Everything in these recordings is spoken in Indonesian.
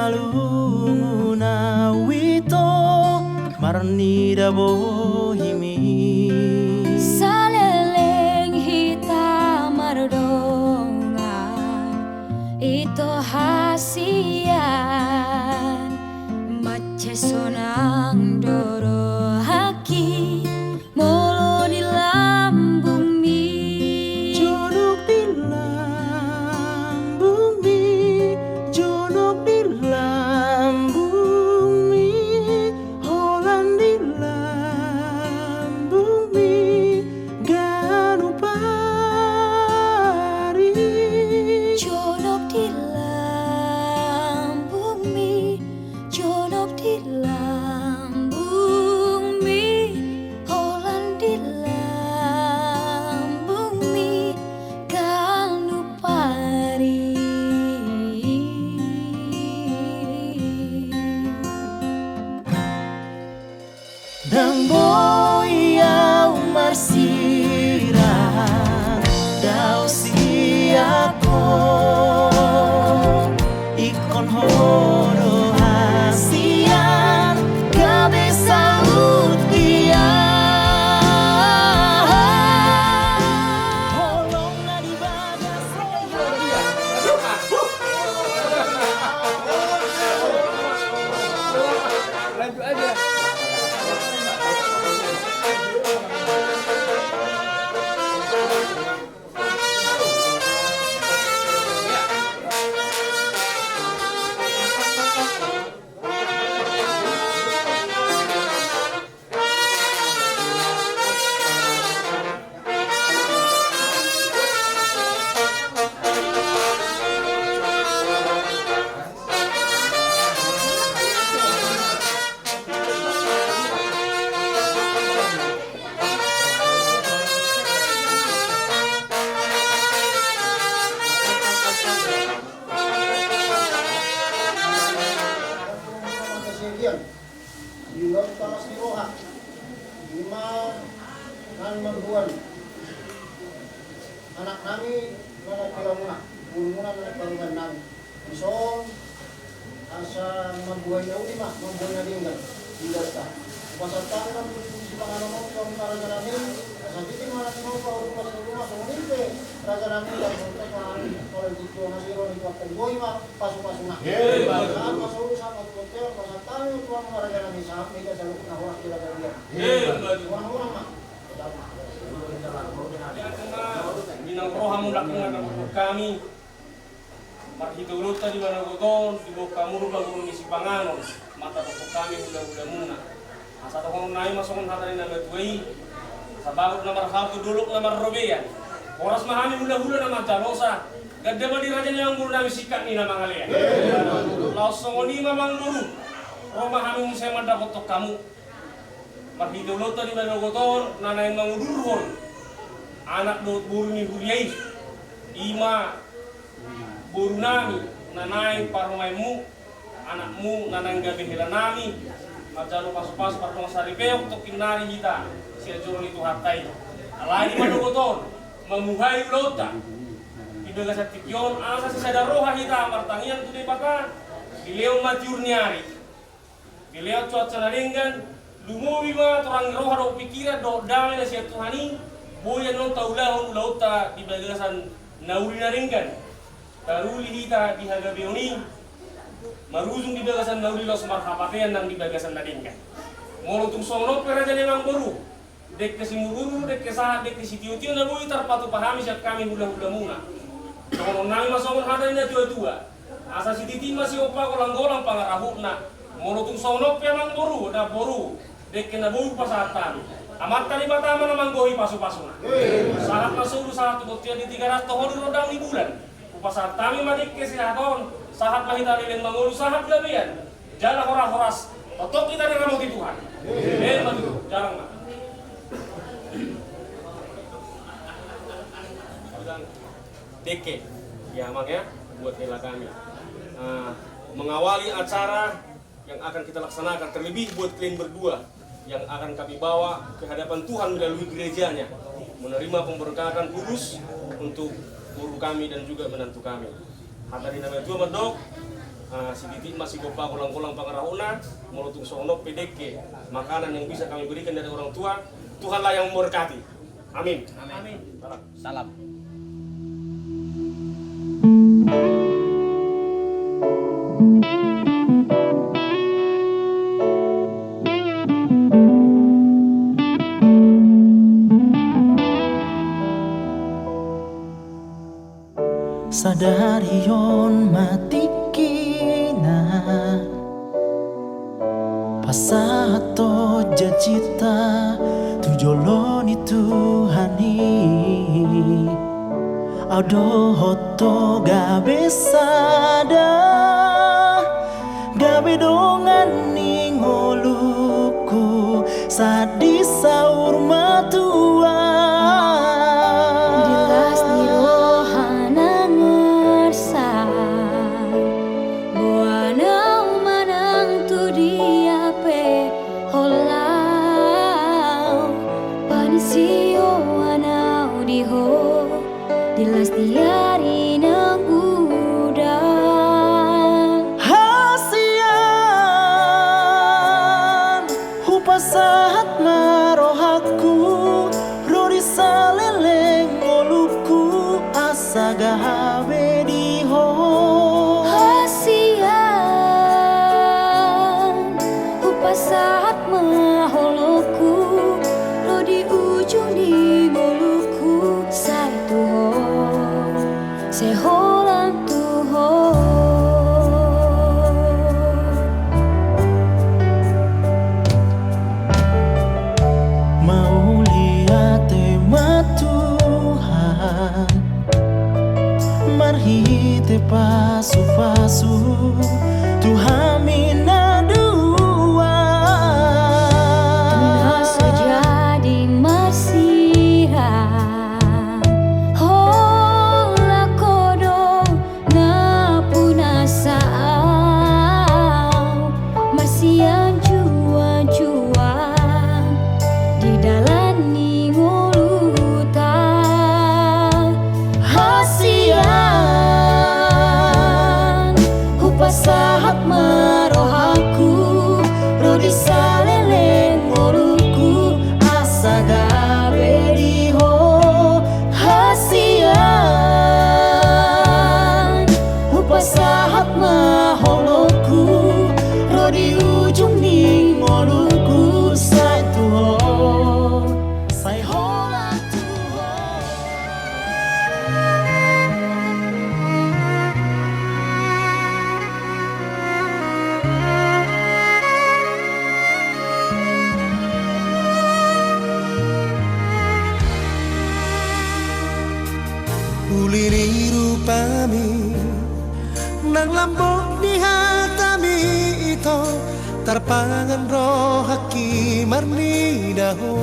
malunguna wito marnida bohimi saleleng hitam mardongan itu hasian mace sonang doro haki molo di lambung mi junuk di lambung mi junuk di lambung mi holan di lambung mi ganupari jonok di lambung mi jonok di lambung mi holan di lambung mi ganupari Nang boyau marsirang dau siako ikon horo hasian gabe saut dia holong na di bagas Lanjut aja. Kejadian di laut panas di Roha 5 nan membuan anak nami mana kiramuna muna mana kalungan nami isong asa membuai jauh lima membuai nadinggan tidak tak pasal tangan si pangano mau kami raja nami asa titik mana mau kau rumah rumah semua raja nami dan untuk kalau itu nasiro itu akan boi mah pasu-pasu nak pasal sama hotel pasal tangan tuan raja nami sahab mereka selalu kena orang tidak dia orang-orang mah Minang roha mulak dengan kami marhito ulut tadi mana goton di bawah kamu rubah guru ngisi panganon mata toko kami udah muna asa toko nai masukkan hatari nama tuai sabagut nama hatu duluk nama robeyan oras mahami hula nama jalosa gede di raja yang guru nami sikat ni nama kalian langsung ni mamang guru roh mahami musai mada kotok kamu marhito ulut tadi mana goton nanai mangudurhon anak dot burni huriai ima burunami nanai paromaimu anakmu nanai gabe helanami majalo pasu-pasu parong saripeo untuk kinari kita sia jurun itu hatai alai di madogoton memuhai lota ibaga sa tikyon asa si sadaroha kita martangian tu di baka bileo majurniari bileo cuaca naringgan lumuwi ma torang roha do pikiran do damai na sia tuhani boya non taulahon lauta di bagasan nauli naringgan taruli hita di hagabeoni maruzung di bagasan nauli los marhapatean nang di bagasan naringgan molotung sono peraja memang boru dek ke simururu dek ke sahat dek ke sitiutio na boy tarpatu pahami siap kami hula-hula muna sono nami masongon hada ina tua-tua asa sititi masih opa golang-golang pangarahukna molotung sono memang boru na boru dek ke na boy pasatan amat kali pertama namang gohi pasu-pasuna. Sahat masuk sahat buktian di 300 tahun rodang di bulan. Upasar kami madik kesehatan sahat mahita lilin mangulu sahat gabian. Jalan horas-horas. Otok kita diramoti Tuhan. Maju jarang mah. Deke, ya mang ya buat hela kami. Mengawali acara yang akan kita laksanakan terlebih buat kalian berdua yang akan kami bawa ke hadapan Tuhan melalui gerejanya menerima pemberkatan kudus untuk guru kami dan juga menantu kami. Hatari nama Tuhan merdok si titik masih gopa kolang-kolang pangarahuna molotung sono pedeke makanan yang bisa kami berikan dari orang tua. Tuhanlah yang memberkati. Amin. Amin. Salam. Sadarion matikina pasato jajita tujoloni Tuhani audo hoto gabe sada gabe dongan ningoluku sadi saur matua Dilas di rohana ngersa Buana manang tu dia pe holau Panisio anau diho Dilas diari nang udang Hasian hupasahat marohaku rori saleleng ngoluku asaga hawe diho Hasian Upasahat maholoku Lo di ujung di ngoluku Sai tuho Seholang tuho mau lihat tema Tuhan marhite pasu-pasu Tuhan minadua Tuna sejadi masirang Hola kodo na punasau Marsian juan-juan Di dalam ningolutan Hasian Hupasahat marohaku Rodi saleleng ngoluku Asaga bediho Hasian Hupasahat maholoku Rodi ujung ning ngoluku Sai tuho Sai hola tuho uliri rupami nang lambok di hatami ito tarpangan rohaki marni daho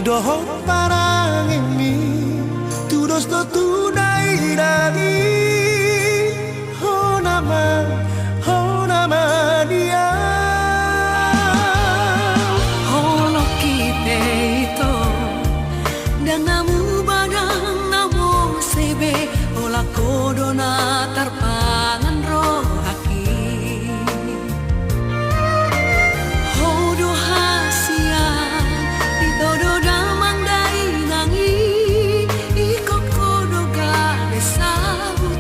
doho parang ini tudos do tunai dagi ho nama dia Holo kite ito Dangamu badang namo sebe Ola kodo na tarpangan rohaki Hodo hasian Itodo damang dai nangi Iko kodo gabe sabu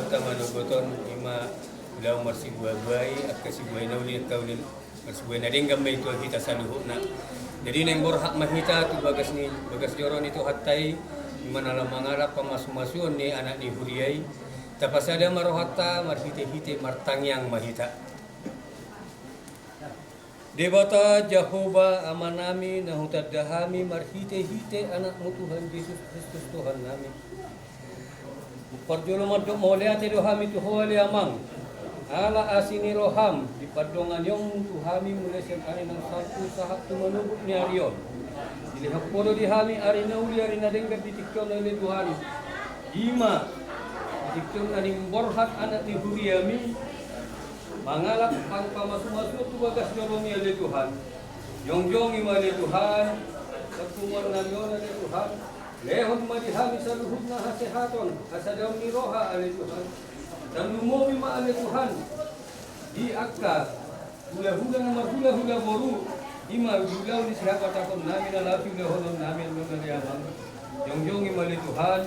hatta manogoton ima ulau marsi buai akka si buai nauli taulin marsi buai nading gamay itu kita saluhuna. Jadi neng borhak mahita tu bagas joron itu hatai mana mangarap pamasu-masuon ni anak ni huriyai tapasada marohata marhite-hite martangyang mahita. Debata Jehovah amanami nahutadahami marhite-hite anakmu Tuhan Yesus Kristus Tuhan nami. Parjolo madok moleate dohami tuhole amang. Ala asini roham di padongan yung tuhami mulai sen ari ng satu sahat tumanubot ni Arion. Dilihak podo dihami ari na uli ari na denggat ditikyon na Tuhan. Ima ditikyon na ning borhat anak ni Huriami. Mangalap ang pamasu-masu tu bagas joromi ale Tuhan. Yongjong ima ale Tuhan. Pagkumar na yon ale Tuhan. Lehon madihami sa luhod na hasehaton. Hasadaw ni roha ale Tuhan. Dan lumomi ma ale Tuhan. Di akka. Hula-hula na marhula-hula boru. Ima hulaw ni sihapat akong namin na lapi lehonon namin mga naliyamang. Yongjong ima ale Tuhan.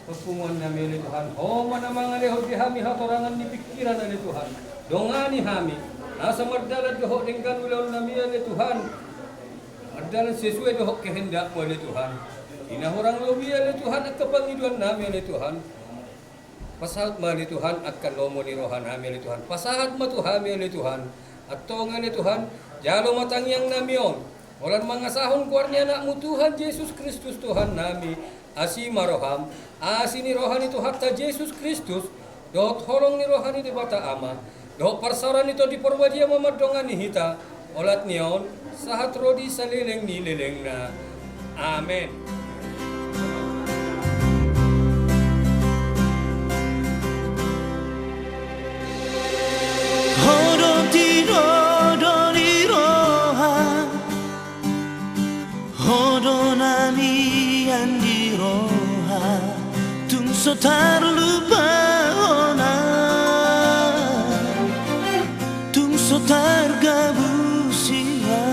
Pagkumar namin ale Tuhan. O manamang alehod dihami hatorangan ni pikiran ale Tuhan. Dongani hami, nasa mardalan dohok dengan ulang nami oleh Tuhan. Mardalan sesuai dohok kehendakmu oleh Tuhan. Ina orang lobi oleh Tuhan ak kepangiduan nami oleh Tuhan. Pasahat ma oleh Tuhan akan lomo ni rohan nami oleh Tuhan. Pasahat ma Tuhan oleh Tuhan. Atong oleh Tuhan, jalo matang yang nami on. Olan mangasahon kuarnya anakmu Tuhan Yesus Kristus Tuhan nami. Asi maroham, asini rohani itu hatta Yesus Kristus. Dot holong ni rohani di bata ama. Doh parsaran itu di perwadia mamadongan ni hita olat nion sahat rodi salileng ni leleng na. Amen. Hodonami andiroha tungso tarlupa ona tergabusia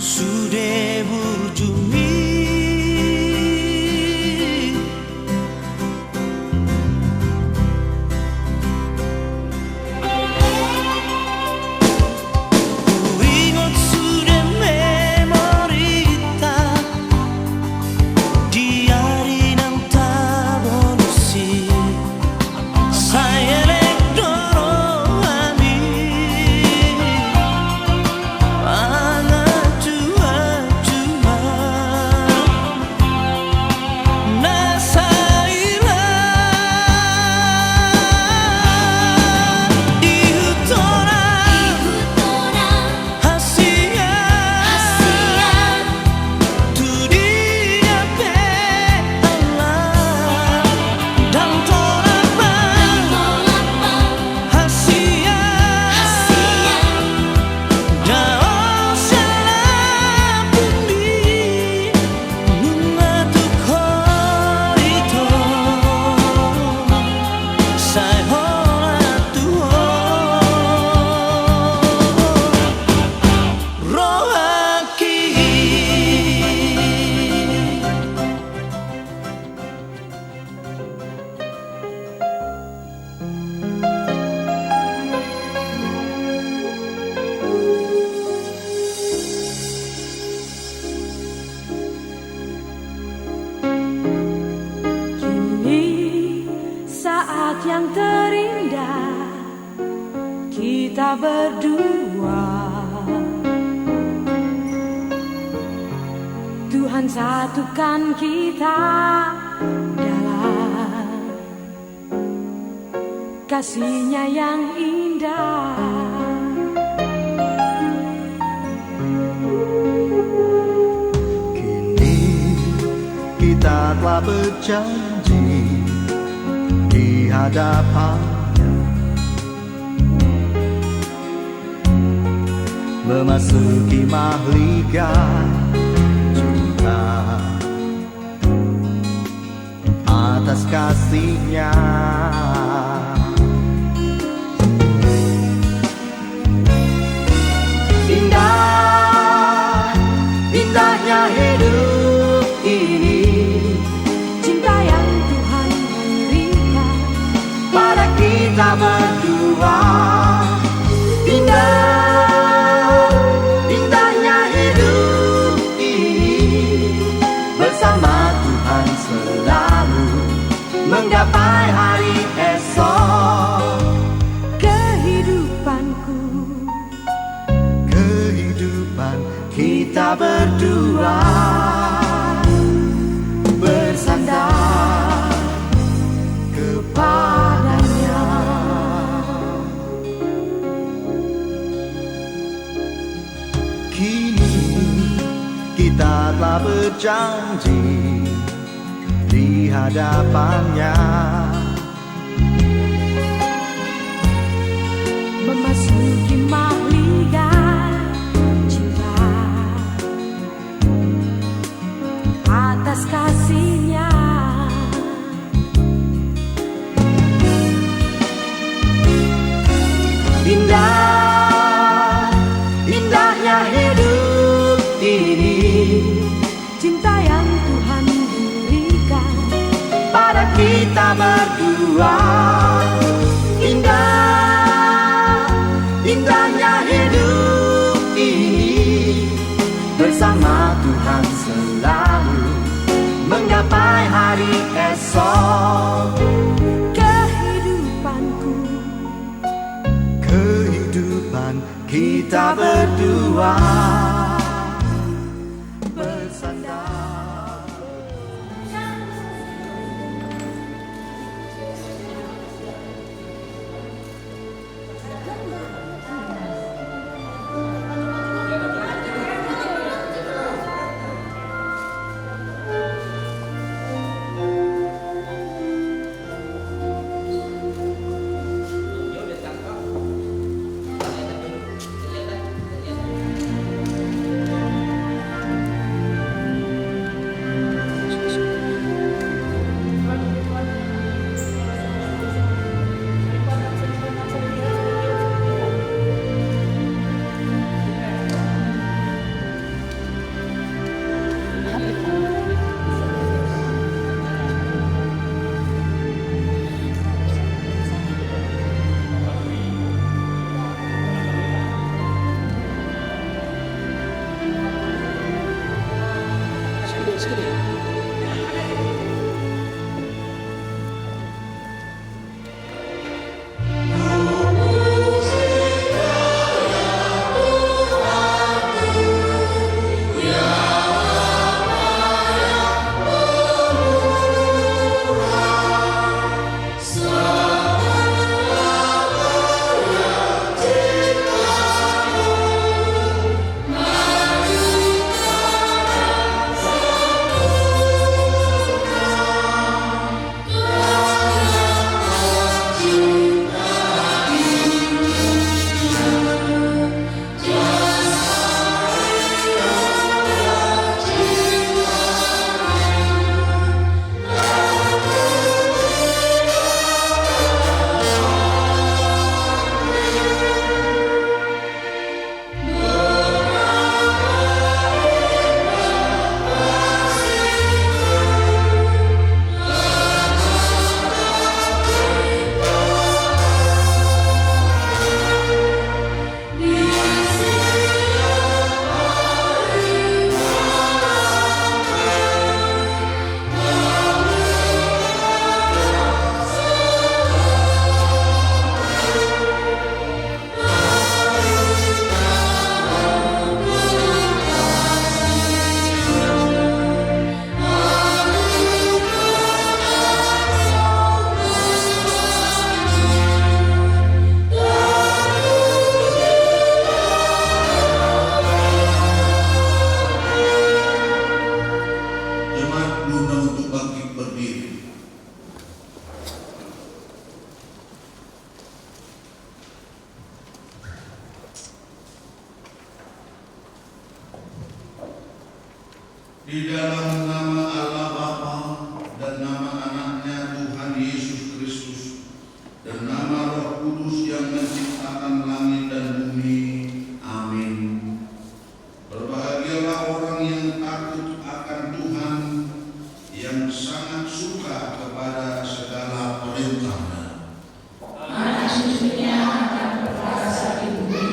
sudah berjumi ku ingat sudah memorita di hari yang tak bersih saya yang terindah kita berdua. Tuhan satukan kita dalam kasih-Nya yang indah. Kini kita telah berjanji di hadapannya, memasuki mahligai cinta atas kasih-Nya. Indah, indahnya hidup ini, Cinta yang Tuhan beri kita berdua bersandar kepadanya. Kini kita telah berjanji di hadapannya, memasuki mahligai cinta atas kasih-Nya. Indah, indahnya hidup ini, Cinta yang Tuhan berikan pada kita berdua. Indah, indahnya hidup ini, bersama Tuhan selalu menggapai hari esok. Kehidupan kita berdua bersandar. Di dalam nama Allah Bapa dan nama anaknya Tuhan Yesus Kristus dan nama Roh Kudus yang menciptakan langit dan bumi. Amin. Berbahagialah orang yang takut akan Tuhan, yang sangat suka kepada segala perintah-Nya. Anak cucunya akan berkuasa di bumi,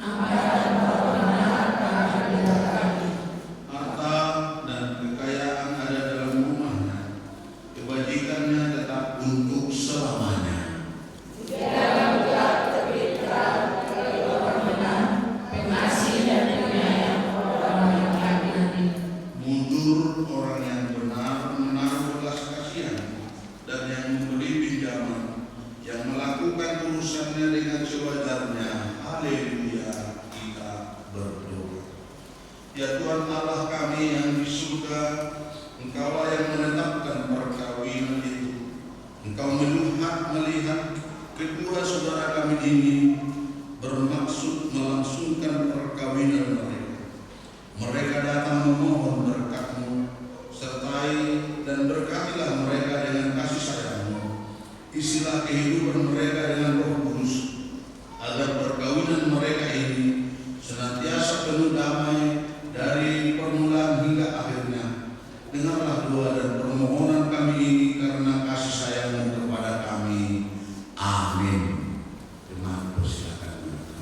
angkatan bawahnya akan diberkati. Harta dan kekayaan melihat kedua saudara kami ini bermaksud melangsungkan perkawinan mereka. Mereka datang memohon berkat-Mu, sertai dan berkatilah mereka dengan kasih sayang-Mu. Isilah kehidupan mereka dengan Roh Kudus, agar perkawinan mereka ini senantiasa penuh damai dari permulaan hingga akhirnya. Dengarlah doa dan permohonan kami ini karena kasih sayang-Mu kepada kami. Amin. Jemaat persilakan kembali.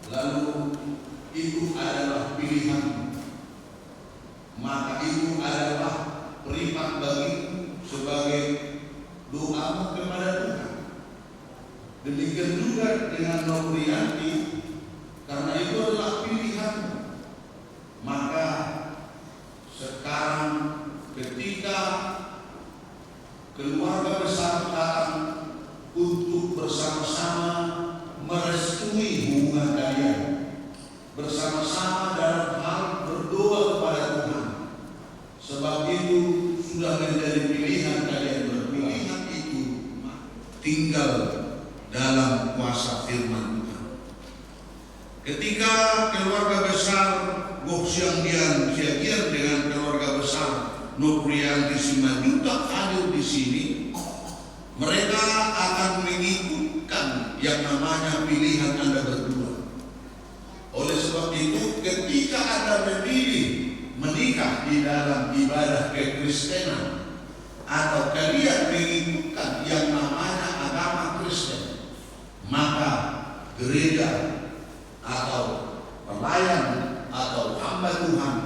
Lalu itu adalah pilihan Demikian juga dengan Noprianti, karena itu adalah pilihan. Maka sekarang ketika keluarga besar datang untuk bersama-sama merestui hubungan kalian, bersama-sama dalam hal berdoa kepada Tuhan. Sebab itu sudah menjadi pilihan kalian, berpilihan itu tinggal dalam kuasa firman Tuhan. Ketika keluarga besar Goksiangdian Siagian dengan keluarga besar Noprianti Simanjuntak hadir di sini, mereka akan mengikutkan yang namanya pilihan Anda berdua. Oleh sebab itu, ketika Anda memilih menikah di dalam ibadah kekristenan atau kalian mengikutkan yang namanya agama Kristen, maka gereja atau pelayan atau hamba Tuhan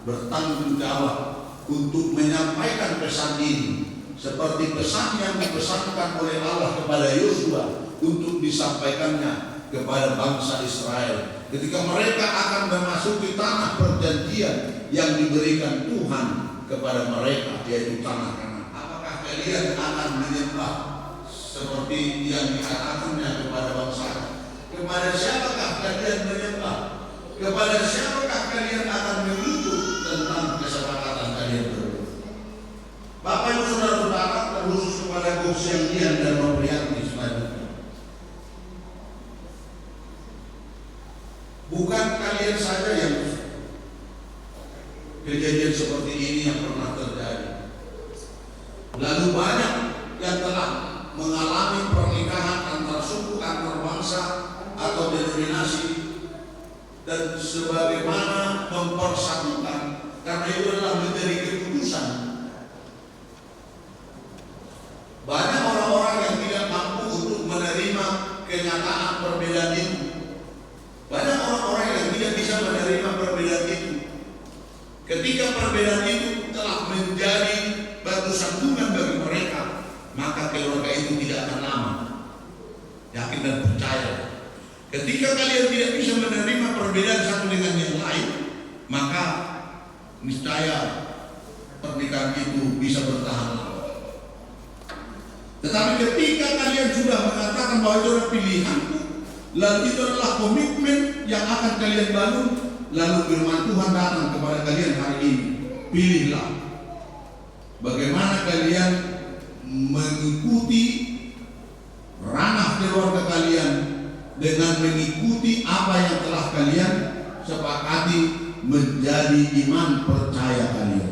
bertanggung jawab untuk menyampaikan pesan ini, seperti pesan yang dipesankan oleh Allah kepada Yosua untuk disampaikannya kepada bangsa Israel ketika mereka akan memasuki tanah perjanjian yang diberikan Tuhan kepada mereka, yaitu tanah Kanaan. Apakah kalian akan menyembah seperti yang dikatakannya kepada bangsa? Kepada siapakah kalian menyembah? Kepada siapakah kalian akan menuntut tentang kesepakatan kalian berdua? Bapak Ibu Saudara-saudara, terkhusus kepada Goksiangdian dan Noprianti selanjutnya, bukan kalian saja yang kejadian seperti ini yang pernah terjadi. Lalu banyak yang telah mengalami pernikahan antar suku, antar bangsa atau denominasi, dan sebagaimana mempersatukan, karena itu adalah menjadi keputusan. Banyak orang-orang yang tidak mampu untuk menerima kenyataan perbedaan itu. Banyak orang-orang yang tidak bisa menerima perbedaan itu. Ketika perbedaan itu telah menjadi batu sandungan bagi mereka, maka keluarga itu tidak akan lama. Yakin dan percaya. Ketika kalian tidak bisa menerima perbedaan satu dengan yang lain, maka niscaya pernikahan itu bisa bertahan lama. Tetapi ketika kalian sudah mengatakan bahwa itu adalah pilihanku, lalu itu adalah komitmen yang akan kalian bangun, lalu firman Tuhan datang kepada kalian hari ini, pilihlah bagaimana kalian mengikuti ranah keluarga kalian dengan mengikuti apa yang telah kalian sepakati menjadi iman percaya kalian.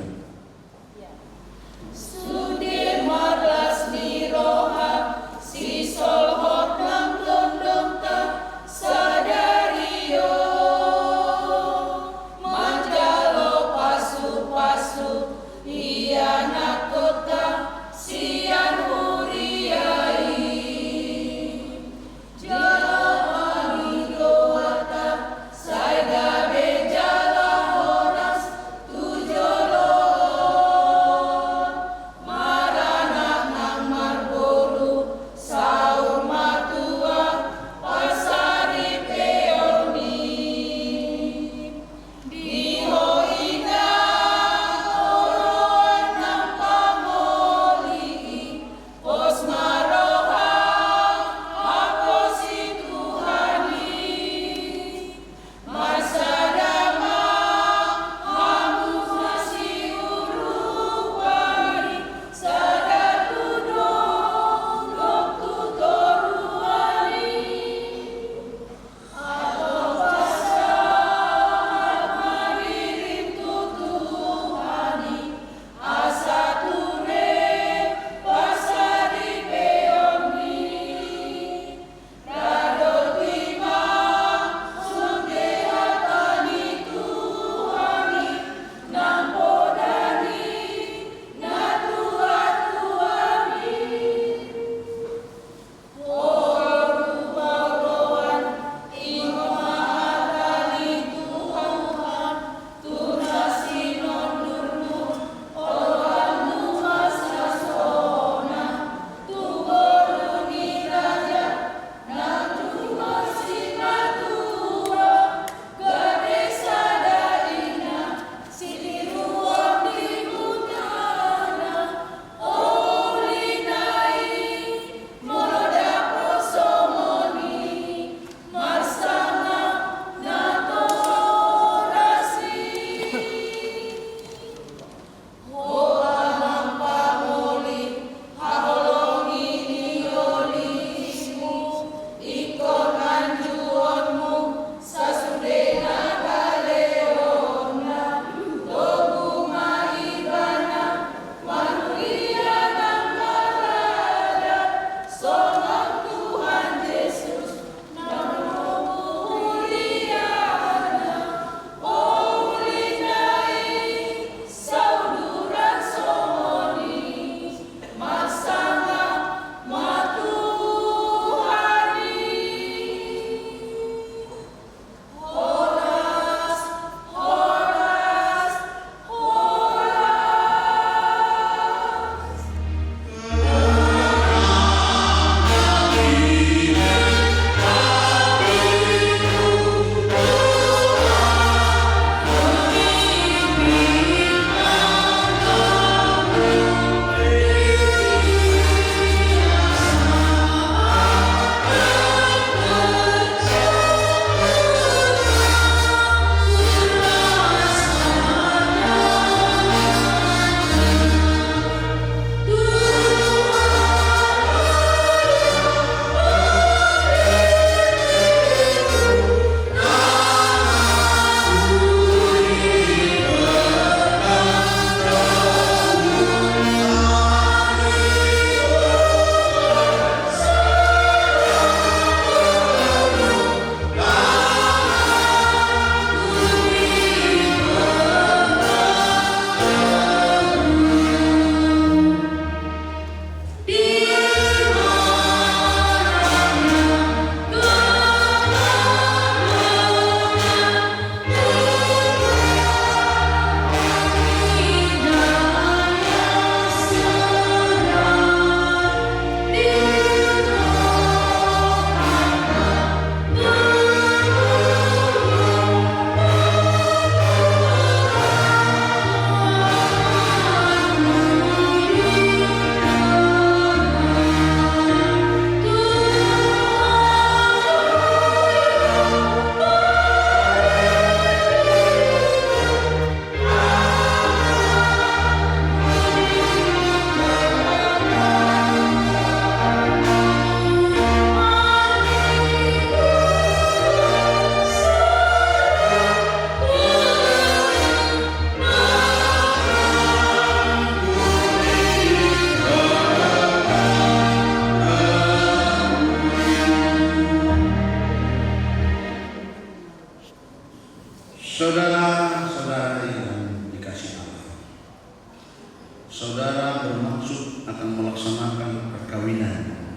saudara bermaksud akan melaksanakan perkawinan,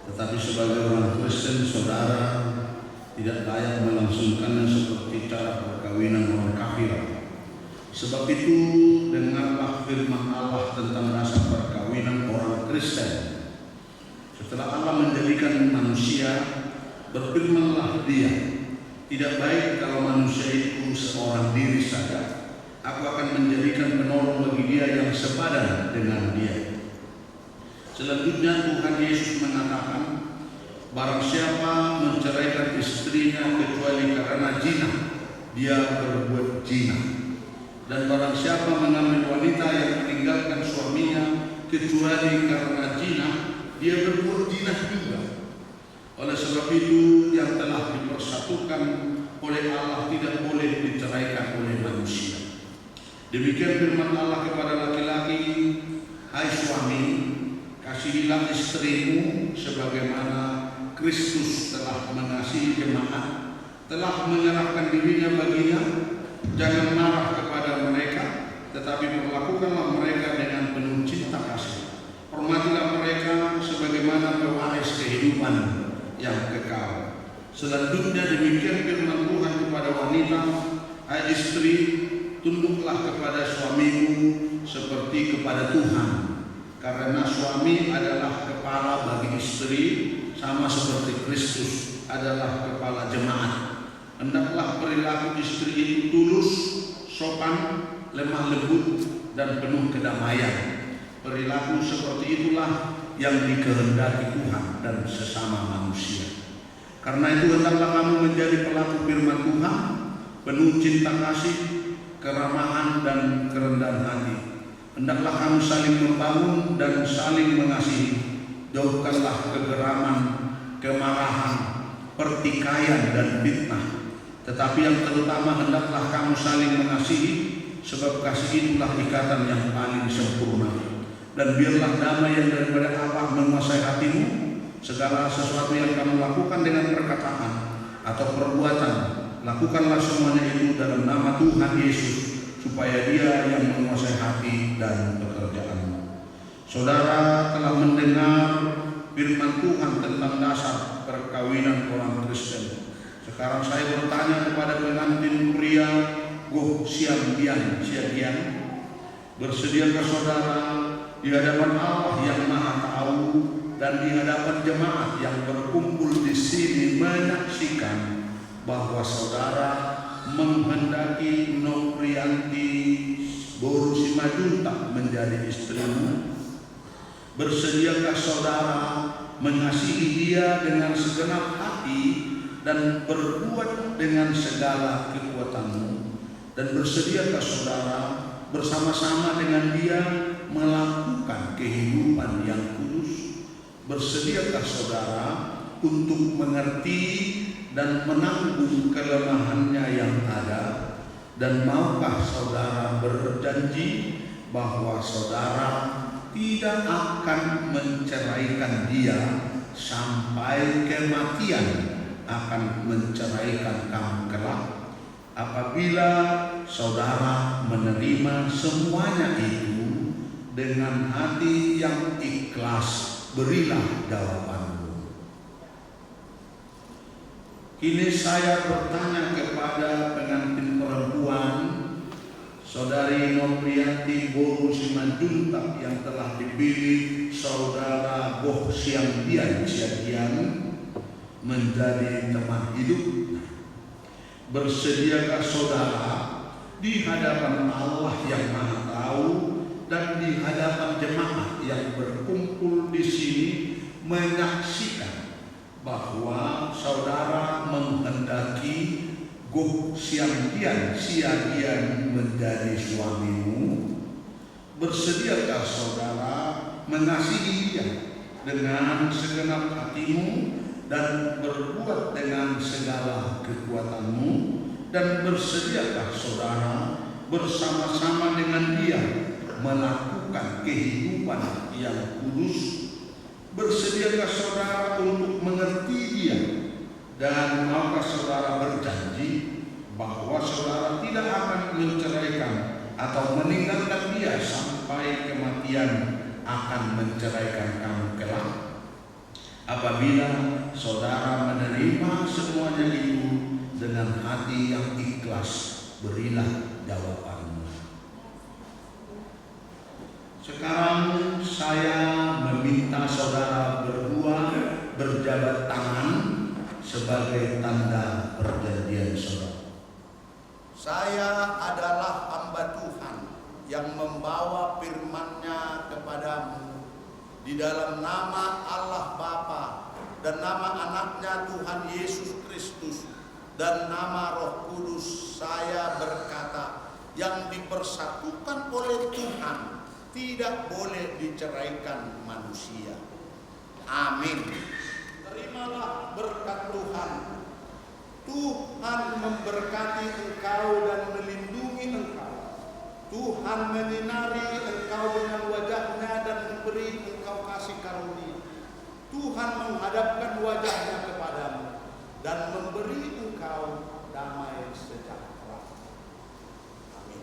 tetapi sebagai orang Kristen saudara tidak layak melangsungkannya seperti cara perkawinan orang kafir. Sebab itu dengarlah firman Allah tentang dasar perkawinan orang Kristen. Setelah Allah menjadikan manusia, berfirmanlah Dia, tidak baik kalau manusia itu seorang diri saja. Aku akan menjadikan penolong bagi dia yang sepadan dengan dia. Selanjutnya Tuhan Yesus mengatakan, barang siapa menceraikan istrinya kecuali karena zina, dia berbuat zina. Dan barang siapa mengambil wanita yang meninggalkan suaminya kecuali karena zina, dia berbuat zina juga. Oleh sebab itu, yang telah dipersatukan oleh Allah tidak boleh diceraikan oleh manusia. Demikian firman Allah kepada laki-laki, hai suami, kasihilah istrimu sebagaimana Kristus telah mengasihi jemaat, telah menyerahkan dirinya baginya. Jangan marah kepada mereka, tetapi perlakukanlah mereka dengan penuh cinta kasih. Hormatilah mereka sebagaimana pewaris kehidupan yang kekal. Selanjutnya demikian firman Tuhan kepada wanita, hai istri, tunduklah kepada suamimu seperti kepada Tuhan, karena suami adalah kepala bagi istri, sama seperti Kristus adalah kepala jemaat. Hendaklah perilaku istri itu tulus, sopan, lemah lembut, dan penuh kedamaian. Perilaku seperti itulah yang dikehendaki Tuhan dan sesama manusia. Karena itu hendaklah kamu menjadi pelaku firman Tuhan, penuh cinta kasih, keramahan, dan kerendahan hati. Hendaklah kamu saling membangun dan saling mengasihi. Jauhkanlah kegeraman, kemarahan, pertikaian, dan fitnah. Tetapi yang terutama hendaklah kamu saling mengasihi, sebab kasih itulah ikatan yang paling sempurna. Dan biarlah damai yang daripada Allah menguasai hatimu. Segala sesuatu yang kamu lakukan dengan perkataan atau perbuatan, lakukanlah semuanya itu dalam nama Tuhan Yesus, supaya Dia yang menguasai hati dan pekerjaanmu. Saudara telah mendengar firman Tuhan tentang dasar perkawinan orang Kristen. Sekarang saya bertanya kepada pengantin pria Goh Siang Dian, bersediakah saudara di hadapan Allah yang Maha Tahu dan di hadapan jemaat yang berkumpul di sini menyaksikan bahwa saudara menghendaki Noprianti Boru Simajuntak menjadi istrimu? Bersediakah saudara mengasihi dia dengan segenap hati dan berbuat dengan segala kekuatanmu? Dan bersediakah saudara bersama-sama dengan dia melakukan kehidupan yang kudus? Bersediakah saudara untuk mengerti dan menanggung kelemahannya yang ada? Dan maukah saudara berjanji bahwa saudara tidak akan menceraikan dia sampai kematian akan menceraikan kamu kelak? Apabila saudara menerima semuanya itu dengan hati yang ikhlas, berilah jawabanmu. Kini saya bertanya kepada pengantin perempuan, Saudari Noprianti Boru Simajuntak yang telah dipilih saudara Goh Siang Dian menjadi teman hidup. Bersediakah saudara di hadapan Allah yang Maha Tahu dan di hadapan jemaat yang berkumpul di sini menyaksikan bahwa saudara menghendaki Goh Siang Dian menjadi suamimu? Bersediakah saudara mengasihi dia dengan segenap hatimu dan berbuat dengan segala kekuatanmu? Dan bersediakah saudara bersama-sama dengan dia melakukan kehidupan yang kudus? Bersediakah saudara untuk mengerti dia? Dan maukah saudara berjanji bahwa saudara tidak akan menceraikan atau meninggalkan dia sampai kematian kematian akan menceraikan kamu kelak? Apabila saudara menerima semuanya itu dengan hati yang ikhlas, berilah jawabanmu. Sekarang saya meminta saudara berdua berjabat tangan sebagai tanda perjanjian saudara. Saya adalah hamba Tuhan yang membawa firman-Nya kepadamu di dalam nama Allah Bapa dan nama Anaknya Tuhan Yesus Kristus dan nama Roh Kudus. Saya berkata, yang dipersatukan oleh Tuhan tidak boleh diceraikan manusia. Amin. Terimalah berkat Tuhan. Tuhan memberkati engkau dan melindungi engkau. Tuhan menyinari engkau dengan wajah-Nya dan memberi engkau kasih karunia. Tuhan menghadapkan wajah-Nya kepadamu dan memberi engkau damai sejahtera. Amin.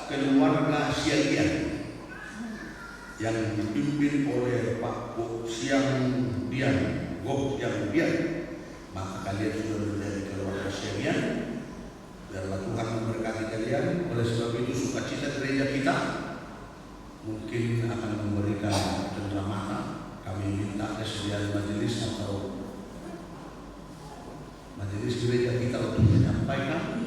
Keluarga Siagian yang dipimpin oleh Pak Gok Siang Dian, maka kalian sudah menjadi keluarga Siagian. Biarlah Tuhan memberkati kalian. Oleh sebab itu sukacita gereja kita mungkin akan memberikan cenderamata. Kami minta kesediaan majelis atau majelis gereja kita untuk menyampaikan.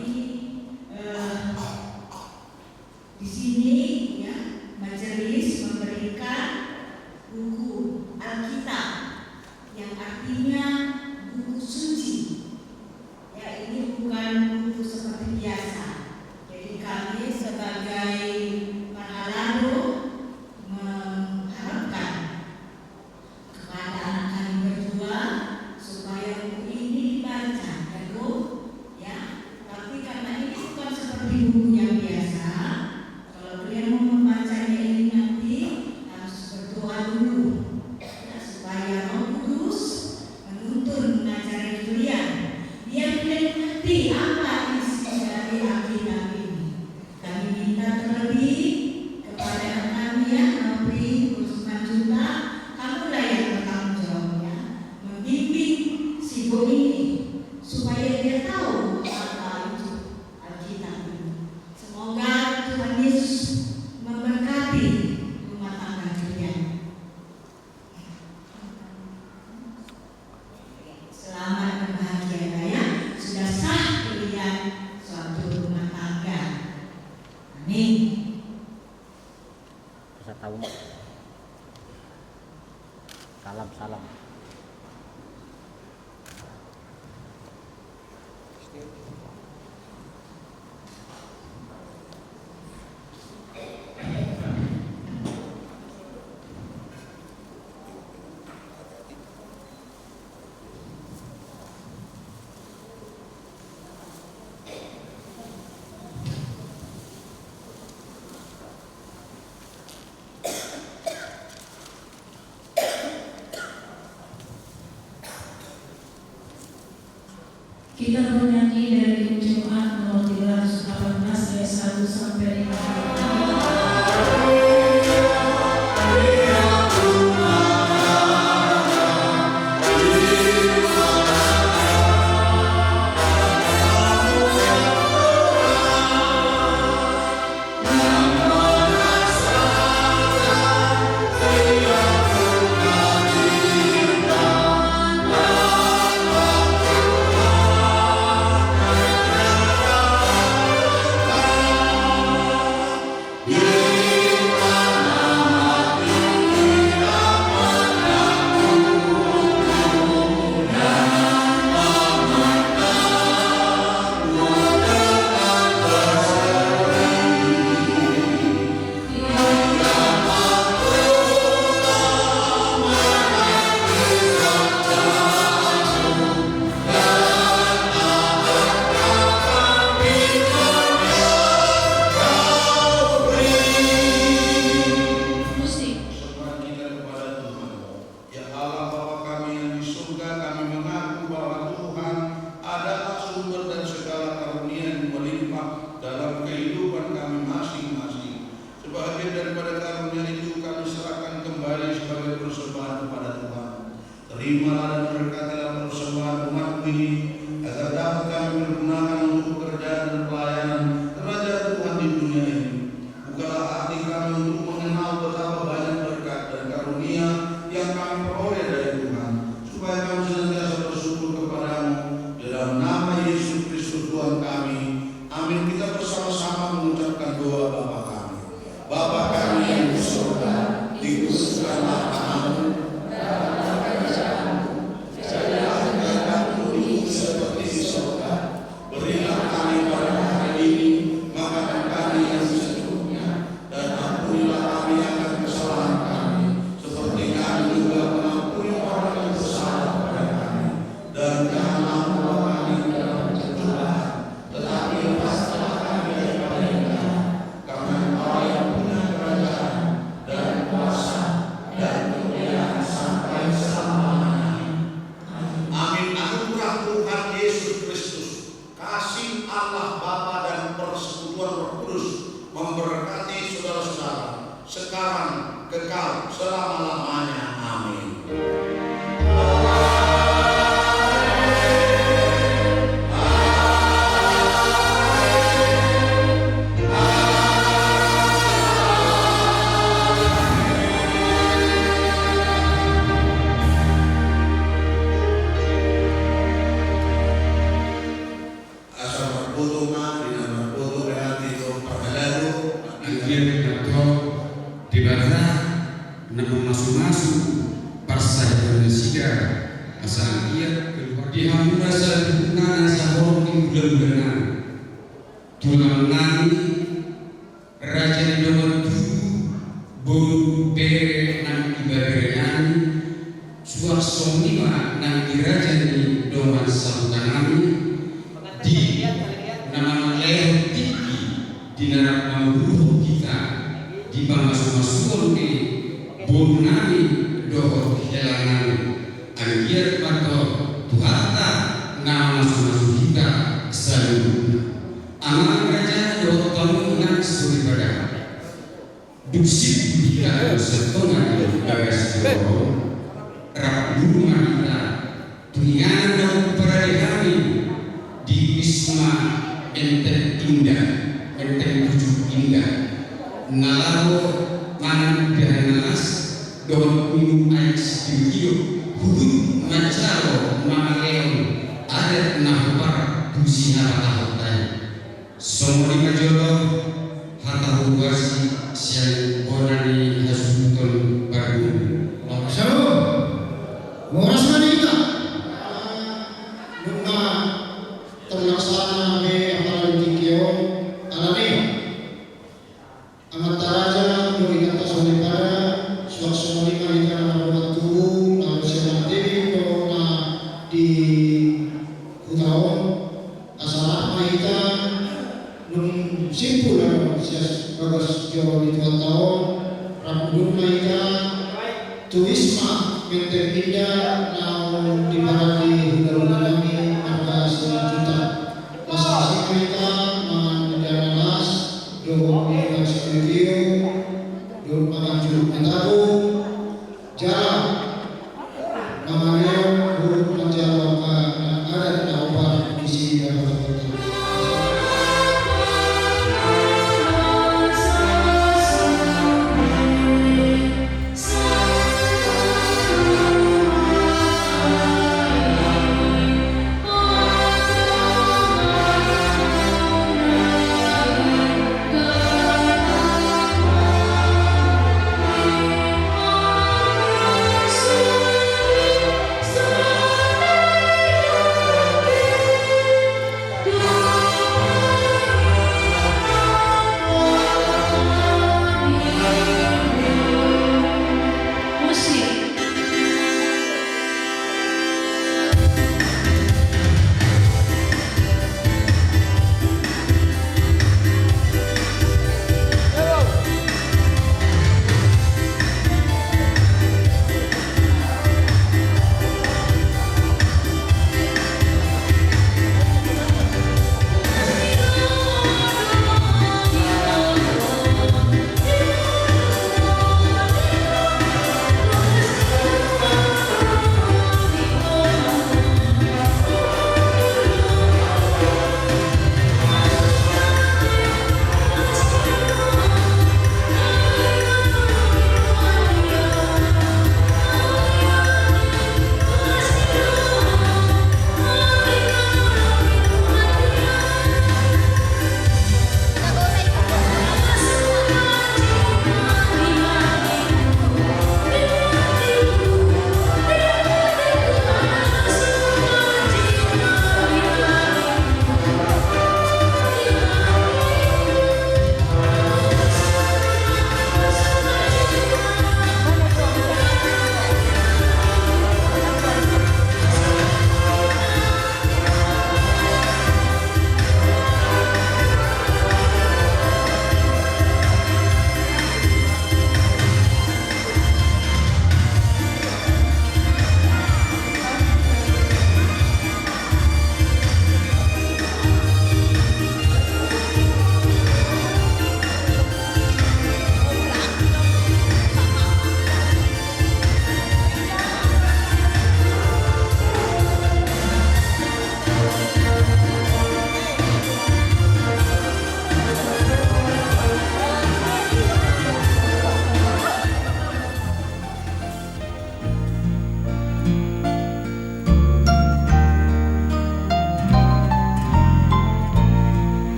Di sini ya, majelis memberikan buku Alkitab yang artinya buku suci. Ya, ini bukan buku seperti biasa. Jadi kami sebagai para lalu mengharapkan kepada anak kami berdua supaya buku ini dibaca, ya. Tapi karena ini bukan seperti buku yang biasa, kalau kalian mau membacanya ini nanti harus berdoa dulu, ya, supaya Roh Kudus menuntun mengajari kalian, biar kalian mengerti apa isi dari Alkitab ini. Kami minta terlebih kepada kami yang memberi urusan juta, kamulah yang bertanggung jawab, ya, membimbing si Bu ini supaya dia tahu apa itu Alkitab ini. Semoga Tuhan Yesus memberkati rumah tangga kalian. Selamat berbahagia ya, sudah sah kalian suatu rumah tangga. Amin. Bisa tahu mak. Salam. Kita bernyanyi dari Jumat nomor 318 ayat 1 sampai 5. dapat kami pergunakan untuk pekerjaan dan pelayanan kerajaan Tuhan di dunia ini. Bukalah hati kami untuk mengenal betapa banyak berkat dan karunia yang kami peroleh dari Tuhan, supaya kami senantiasa bersyukur kepadamu. Dalam nama Yesus Kristus Tuhan kami. Amin. Kita bersama-sama mengucapkan doa Bapa kami. Bapa kami yang di surga, dikuduskanlah namamu. Seperti di surga, berilah kami pada hari ini makanan kami yang secukupnya, dan ampunilah kami akan kesalahan kami, seperti kami juga mengampuni orang yang bersalah kepada kami. Dan janganlah membawa kami ke dalam pencobaan, tetapi lepaskanlah kami daripada yang jahat, karena Engkau yang punya kerajaan dan kuasa dan kemuliaan sampai selama-lamanya. Amin. Anugerah Tuhan Yesus Kristus, kasih Allah Bapa dan persekutuan Roh Kudus memberkati saudara-saudara sekarang, kekal, selama-lamanya. Amin.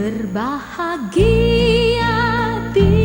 Berbahagia di